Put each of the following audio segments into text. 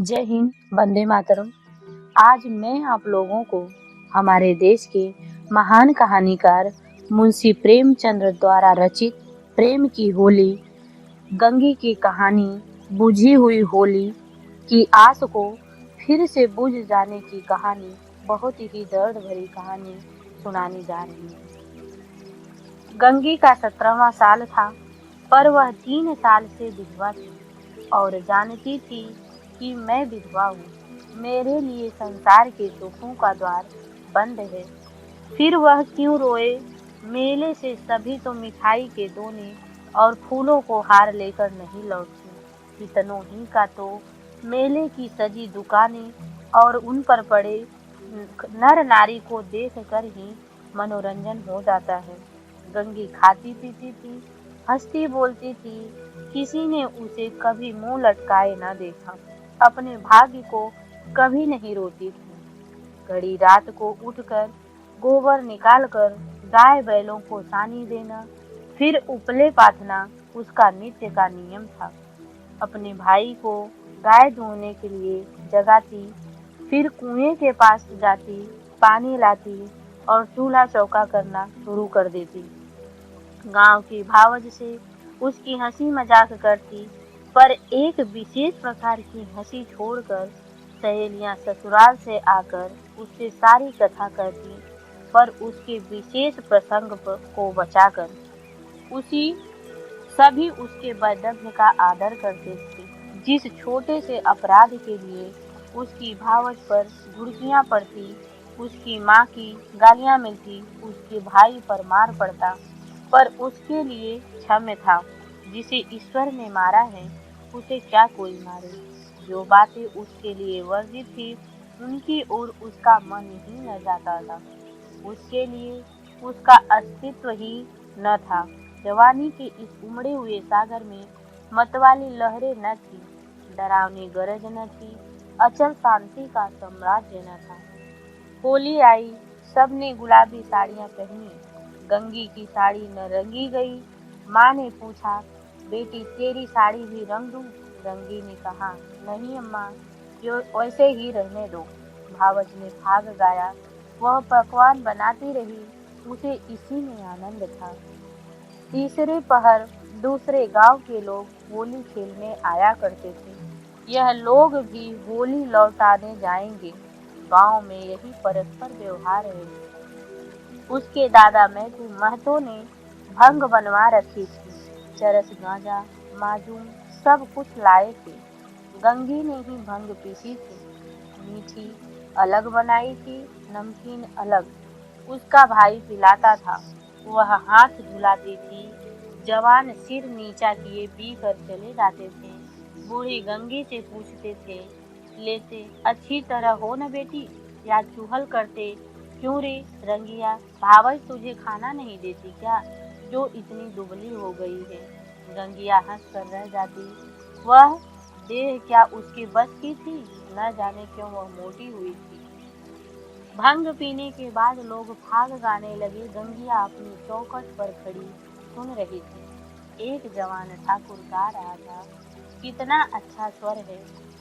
जय हिंद, वंदे मातरम। आज मैं आप लोगों को हमारे देश के महान कहानीकार मुंशी प्रेमचंद्र द्वारा रचित प्रेम की होली, गंगी की कहानी, बुझी हुई होली की आस को फिर से बुझ जाने की कहानी, बहुत ही दर्द भरी कहानी सुनाने जा रही हूँ। गंगी का 17वां साल था, पर वह 3 साल से विधवा थी और जानती थी कि मैं विधवा हूँ। मेरे लिए संसार के सुखों का द्वार बंद है। फिर वह क्यों रोए? मेले से सभी तो मिठाई के दोने और फूलों को हार लेकर नहीं लौटती। इतनों ही का तो मेले की सजी दुकानें और उन पर पड़े नर नारी को देख कर ही मनोरंजन हो जाता है। गंगी खाती पीती थी, हंसती बोलती थी। किसी ने उसे कभी मुंह लटकाए न देखा। अपने भाग्य को कभी नहीं रोती थी। घड़ी रात को उठकर गोबर निकालकर गाय बैलों को सानी देना, फिर उपले पाथना उसका नित्य का नियम था। अपने भाई को गाय दूहने के लिए जगाती, फिर कुएं के पास जाती, पानी लाती और चूल्हा चौका करना शुरू कर देती। गांव की भावज से उसकी हंसी मजाक करती, पर एक विशेष प्रकार की हंसी छोड़कर सहेलियां ससुराल से आकर उससे सारी कथा करती, पर उसके विशेष प्रसंग को बचाकर। उसी सभी उसके वैदव्य का आदर करते थे। जिस छोटे से अपराध के लिए उसकी भावज पर धुड़कियां पड़ती, उसकी माँ की गालियां मिलती, उसके भाई पर मार पड़ता, पर उसके लिए क्षम्य था। जिसे ईश्वर ने मारा है, उसे क्या कोई मारे। जो बातें उसके लिए वर्जित थी, उनकी ओर उसका मन ही न जाता था। उसके लिए उसका अस्तित्व ही न था। जवानी के इस उमड़े हुए सागर में मतवाली लहरें न थी, डरावनी गरज न थी, अचल शांति का साम्राज्य न था। होली आई, सबने गुलाबी साड़ियां पहनी। गंगी की साड़ी न रंगी गई। माँ ने पूछा, बेटी तेरी साड़ी भी रंग दूं? गंगी ने कहा, नहीं अम्मा, जो वैसे ही रहने दो। भावज ने भाग गाया। वह पकवान बनाती रही, उसे इसी में आनंद था। तीसरे पहर दूसरे गांव के लोग होली खेलने आया करते थे। यह लोग भी होली लौटाने जाएंगे। गांव में यही परस्पर व्यवहार है। उसके दादा महतो ने भंग बनवा रखी थी। चरस, गांजा, माजूम सब कुछ लाए थे। गंगी ने ही भंग पीसी थी। मीठी अलग बनाई थी, नमकीन अलग। उसका भाई पिलाता था, वह हाथ धुलाती थी। जवान सिर नीचा किए पी कर चले जाते थे। बूढ़ी गंगी से पूछते थे, लेते अच्छी तरह हो न बेटी, या चूहल करते? क्यों रे रंगिया, भावज तुझे खाना नहीं देती क्या, जो इतनी दुबली हो गई है? गंगिया हंस कर रह जाती। वह देह क्या उसके बस की थी? न जाने क्यों वह मोटी हुई थी। भंग पीने के बाद लोग भाग गाने लगे। गंगिया अपनी चौखट पर खड़ी सुन रही थी। एक जवान ठाकुर गा रहा था, कितना अच्छा स्वर है,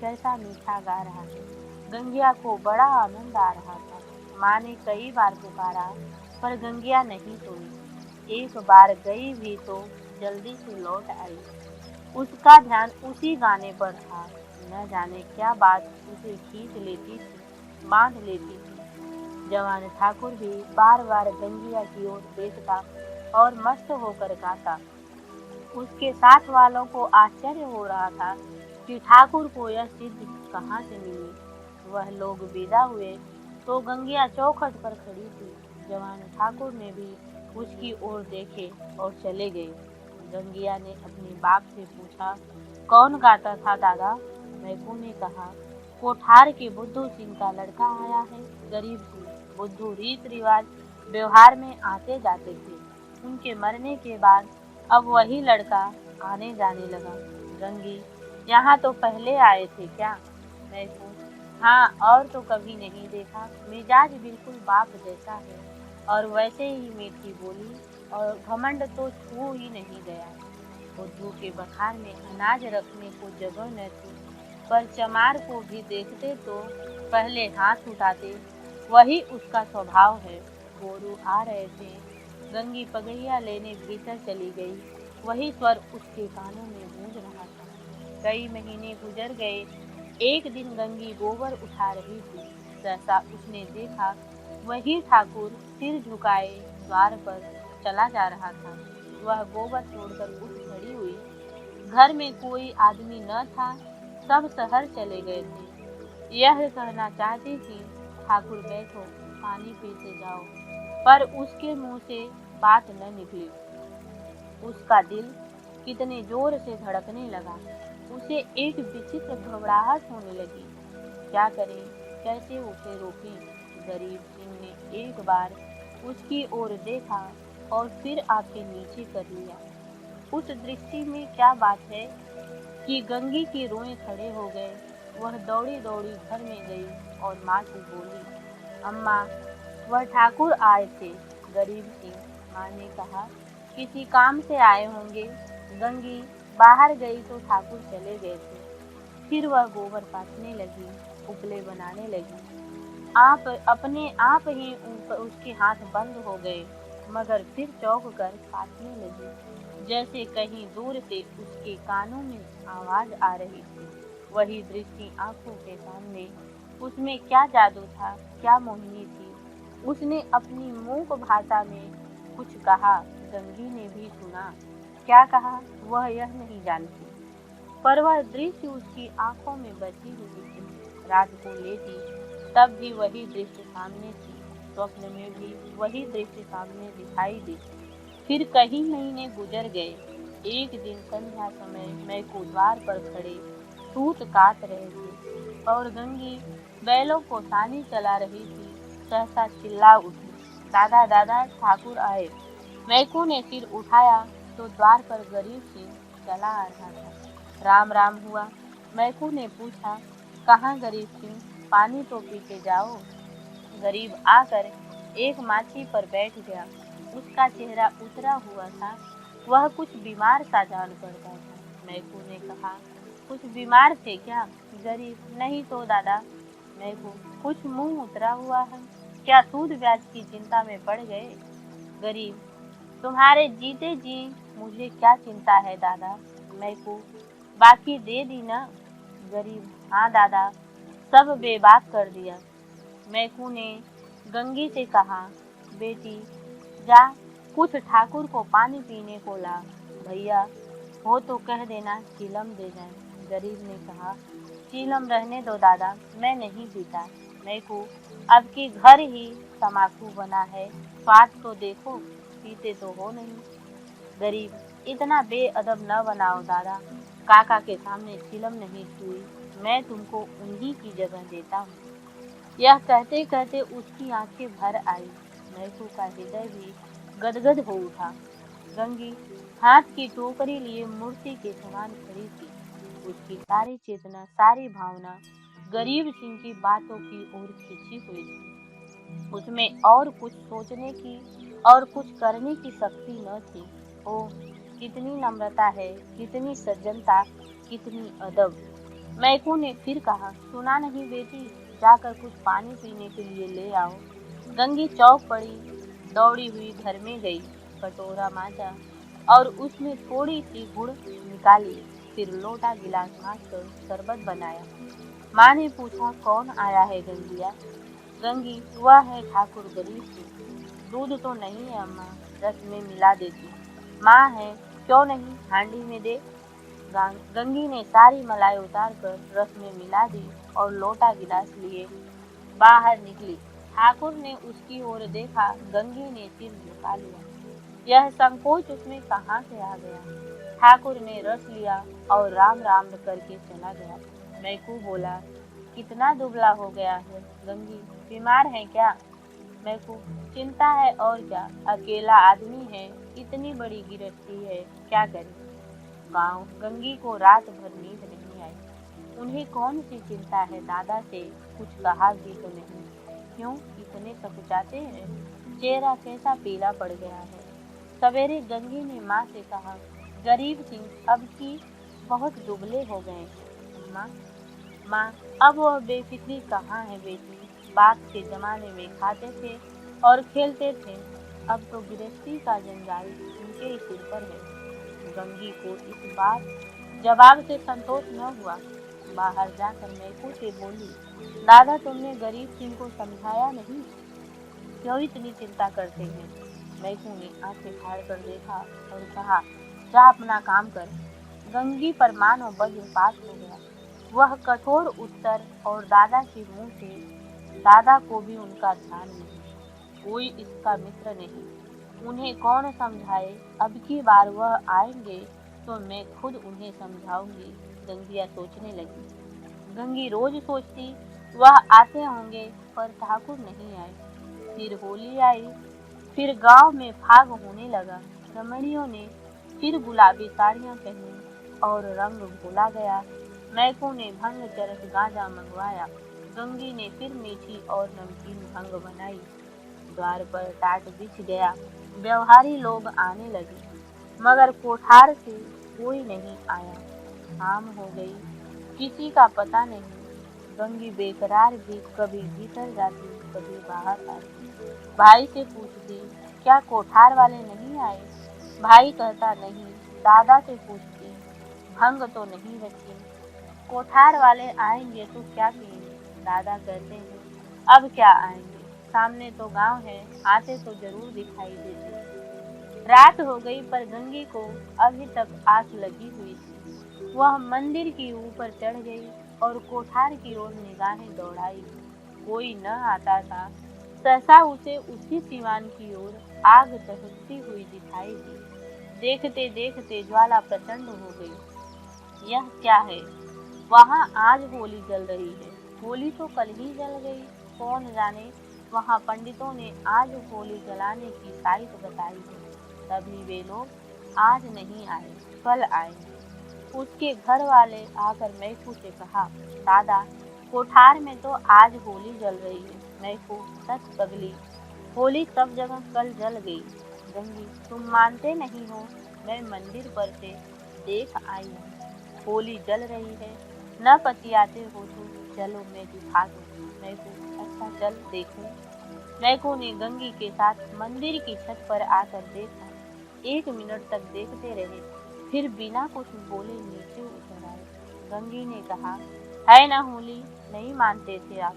कैसा मीठा गा रहा है। गंगिया को बड़ा आनंद आ रहा था। माँ ने कई बार पुकारा, पर गंगिया नहीं सुनी। एक बार गई भी तो जल्दी से लौट आई। उसका ध्यान उसी गाने पर था। न जाने क्या बात उसे खींच लेती थी, बांध लेती थी। जवान ठाकुर भी बार बार गंगिया की ओर देखता और मस्त होकर गाता। उसके साथ वालों को आश्चर्य हो रहा था कि ठाकुर को यह सिद्धि कहाँ से मिली। वह लोग विदा हुए तो गंगिया चौखट पर खड़ी थी। जवान ठाकुर ने भी उसकी ओर देखे और चले गए। गंगिया ने अपने बाप से पूछा, कौन गाता था दादा? मैकू ने कहा, कोठार के बुद्धू सिंह का लड़का आया है। गरीब थे। बुद्धू रीत रिवाज व्यवहार में आते जाते थे। उनके मरने के बाद अब वही लड़का आने जाने लगा। गंगी, यहाँ तो पहले आए थे क्या? मैकू, हाँ, और तो कभी नहीं देखा। मिजाज बिल्कुल बाप जैसा है, और वैसे ही मीठी बोली, और घमंड तो छू ही नहीं गया। बुद्धू के बखार में अनाज रखने को जगह न थी। पर चमार को भी देखते तो पहले हाथ उठाते, वही उसका स्वभाव है। गोरू आ रहे थे, गंगी पगड़िया लेने भीतर चली गई, वही स्वर उसके कानों में गूंज रहा था। कई महीने गुजर गए। एक दिन गंगी गोबर उठा रही थी, सहसा उसने देखा वही ठाकुर सिर झुकाए द्वार पर चला जा रहा था। वह गोबर छोड़कर उठ खड़ी हुई। घर में कोई आदमी न था, सब शहर चले गए थे। यह कहना चाहती थी, ठाकुर बैठो, पानी पीते जाओ, पर उसके मुंह से बात न निकली। उसका दिल कितने जोर से धड़कने लगा। उसे एक विचित्र घबराहट होने लगी। क्या करे, कैसे उसे रोके? गरीब सिंह ने एक बार उसकी ओर देखा और फिर आंखें नीचे कर लिया। उस दृष्टि में क्या बात है कि गंगी के रोए खड़े हो गए। वह दौड़ी दौड़ी घर में गई और माँ से बोली, अम्मा, वह ठाकुर आए थे। गरीब सिंह, माँ ने कहा, किसी काम से आए होंगे। गंगी बाहर गई तो ठाकुर चले गए थे। फिर वह गोबर पाथने लगी, उपले बनाने लगी। आप अपने आप ही उसके हाथ बंद हो गए, मगर फिर चौंक कर पाथने लगी, जैसे कहीं दूर से उसके कानों में आवाज आ रही थी। वही दृष्टि आंखों के सामने। उसमें क्या जादू था, क्या मोहिनी थी। उसने अपनी मूक भाषा में कुछ कहा, गंगी ने भी सुना। क्या कहा वह यह नहीं जानती, पर वह दृश्य उसकी आंखों में बसी हुई थी। रात को लेटी तब भी वही दृश्य सामने थी, स्वप्न में भी वही दृश्य सामने दिखाई दी। फिर कई महीने गुजर गए। एक दिन संध्या समय मैं को द्वार पर खड़े सूत काट रहे थे और गंगी बैलों को सानी चला रही थी। सहसा चिल्ला उठी, दादा दादा, ठाकुर आए। मैकू ने सिर उठाया तो द्वार पर गरीब सिंह चला आ रहा था। राम राम हुआ। मैकू ने पूछा, कहाँ गरीब सिंह, पानी तो पीते जाओ। गरीब आकर एक माची पर बैठ गया। उसका चेहरा उतरा हुआ था, वह कुछ बीमार सा जान पड़ता था। मैकू ने कहा, कुछ बीमार थे क्या? गरीब, नहीं तो दादा। मैकू, कुछ मुंह उतरा हुआ है, क्या सूद ब्याज की चिंता में पड़ गए? गरीब, तुम्हारे जीते जी मुझे क्या चिंता है दादा। मैकू, बाकी दे दी ना? गरीब, हाँ दादा, सब बेबाक कर दिया। मैकू ने गंगी से कहा, बेटी जा, कुछ ठाकुर को पानी पीने को ला। भैया हो तो कह देना चीलम दे जाए। गरीब ने कहा, चीलम रहने दो दादा, मैं नहीं पीता। मैकू, अब की घर ही तमाकू बना है, स्वाद तो देखो, पीते तो हो नहीं। गरीब, इतना बेअदब न बनाओ दादा, काका के सामने चिलम नहीं छुई, मैं तुमको उन्हीं की जगह देता हूँ। यह कहते कहते उसकी आंखें भर आई। मैकू का हृदय भी गदगद हो उठा। गंगी हाथ की टोकरी लिए मूर्ति के समान खड़ी थी। उसकी सारी चेतना, सारी भावना गरीब सिंह की बातों की ओर खींची हुई थी। उसमें और कुछ सोचने की और कुछ करने की शक्ति न थी। ओह, कितनी नम्रता है, कितनी सज्जनता, कितनी अदब। मैकू ने फिर कहा, सुना नहीं बेटी, जाकर कुछ पानी पीने के लिए ले आओ। गंगी चौंक पड़ी, दौड़ी हुई घर में गई, कटोरा मांजा और उसमें थोड़ी सी गुड़ निकाली, फिर लोटा गिलास मांजकर शरबत बनाया। माँ ने पूछा, कौन आया है गंगिया? गंगी, वह है ठाकुर गरीब सिंह। दूध तो नहीं है अम्मा, रस में मिला देती। माँ है, क्यों नहीं, हांडी में दे। गंगी ने सारी मलाई उतार कर रस में मिला दी और लोटा गिलास लिए बाहर निकली। ठाकुर ने उसकी ओर देखा, गंगी ने सिर झुका लिया। यह संकोच उसमें कहाँ से आ गया? ठाकुर ने रस लिया और राम राम करके चला गया। मैकू बोला, कितना दुबला हो गया है गंगी, बीमार है क्या? मैकू, चिंता है और क्या, अकेला आदमी है, इतनी बड़ी गिरफ्ती है, क्या करे। गांव गंगी को रात भर नींद नहीं आई। उन्हें कौन सी चिंता है, दादा से कुछ कहा भी तो नहीं। क्यों इतने सकुचाते हैं? चेहरा कैसा पीला पड़ गया है। सवेरे गंगी ने माँ से कहा, गरीब सिंह अब की बहुत दुबले हो गए हैं। माँ, माँ, अब वह बेफिक्री कहाँ है बेटी। बाप के जमाने में खाते थे और खेलते थे, अब तो गृहस्थी का जंजाल उनके ही सिर पर है। गंगी को इस बात जवाब से संतोष न हुआ। बाहर जाकर मैकू से बोली, दादा तुमने गरीब सिंह को समझाया नहीं, क्यों इतनी चिंता करते हैं। मैकू ने आंखें फाड़ कर देखा और कहा, जा अपना काम कर। गंगी पर मानो वज्रपात हो गया। वह कठोर उत्तर और दादा के मुंह से दादा को भी उनका ध्यान नहीं, कोई इसका मित्र नहीं, उन्हें कौन समझाए। अब की बार वह आएंगे तो मैं खुद उन्हें समझाऊंगी, गंगिया सोचने लगी। गंगी रोज सोचती वह आते होंगे, पर ठाकुर नहीं आए। फिर होली आई, फिर गांव में फाग होने लगा। रमणियों ने फिर गुलाबी साड़ियां पहनी और रंग घोला गया। मैकू ने भंग चरस गांजा मंगवाया। गंगी ने फिर मीठी और नमकीन भंग बनाई। द्वार पर टाट बिछ गया। व्यवहारी लोग आने लगे, मगर कोठार से कोई नहीं आया। शाम हो गई, किसी का पता नहीं। गंगी बेकरार भी कभी भीतर जाती, कभी बाहर आती। भाई से पूछती, क्या कोठार वाले नहीं आए। भाई कहता नहीं। दादा से पूछती, भंग तो नहीं रखी। कोठार वाले आएंगे तो क्या पिएंगे। दादा कहते हैं, अब क्या आएंगे, सामने तो गांव है, आते तो जरूर दिखाई देते। रात हो गई, पर गंगी को अभी तक आस लगी हुई थी। वह मंदिर की ऊपर चढ़ गई और कोठार की ओर निगाहें दौड़ाई। कोई न आता था। सहसा उसे उसी सिवान की ओर आग दहकती हुई दिखाई दी। देखते देखते ज्वाला प्रचंड हो गई। यह क्या है। वहाँ आज होली जल रही है। होली तो कल ही जल गई। कौन जाने वहाँ पंडितों ने आज होली जलाने की तारीख बताई है। तभी वे लोग आज नहीं आए, कल आएंगे। उसके घर वाले आकर मैकू से कहा, दादा कोठार में तो आज होली जल रही है। मैकू, सच पगली, होली सब जगह कल जल गई। गंगी, तुम मानते नहीं हो, मैं मंदिर पर से देख आई हूँ, होली जल रही है। न पतियाते हो तो चलो मैं दिखा दूँ। मैकू, अच्छा चल देखूं। मैकू ने गंगी के साथ मंदिर की छत पर आकर देखा। 1 मिनट तक देखते रहे, फिर बिना कुछ बोले नीचे उतर आए। गंगी ने कहा, है ना होली, नहीं मानते थे आप।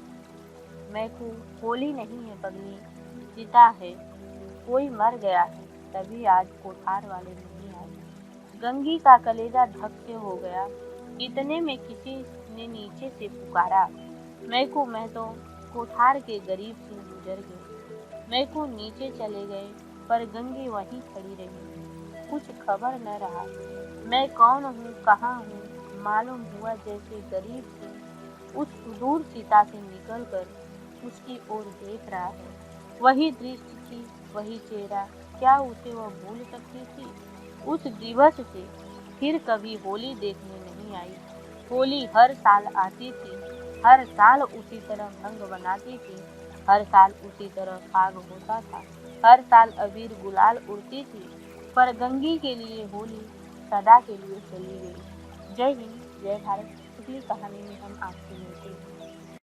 मैकू, होली नहीं है पगली, चिता है, कोई मर गया है, तभी आज कोठार वाले नहीं आए। गंगी का कलेजा धक से हो गया। इतने में किसी ने नीचे से पुकारा, मैकू, मैं तो कोठार के गरीब से गुजर गए। मैकू नीचे चले गए, पर गंगी वहीं खड़ी रही। कुछ खबर न रहा। मैं कौन हूँ, कहाँ हूँ, मालूम हुआ जैसे गरीब से उस सुदूर सीता से निकलकर उसकी ओर देख रहा है। वही दृष्टि थी, वही चेहरा, क्या उसे वह भूल सकती थी। उस दिवस से फिर कभी होली देखने नहीं आई। होली हर साल आती थी, हर साल उसी तरह भंग बनाती थी, हर साल उसी तरह फाग होता था, हर साल अबीर गुलाल उड़ती थी, पर गंगी के लिए होली सदा के लिए चली गई। जय हिंद, जय भारत। अगली कहानी में हम आपसे मिलते हैं।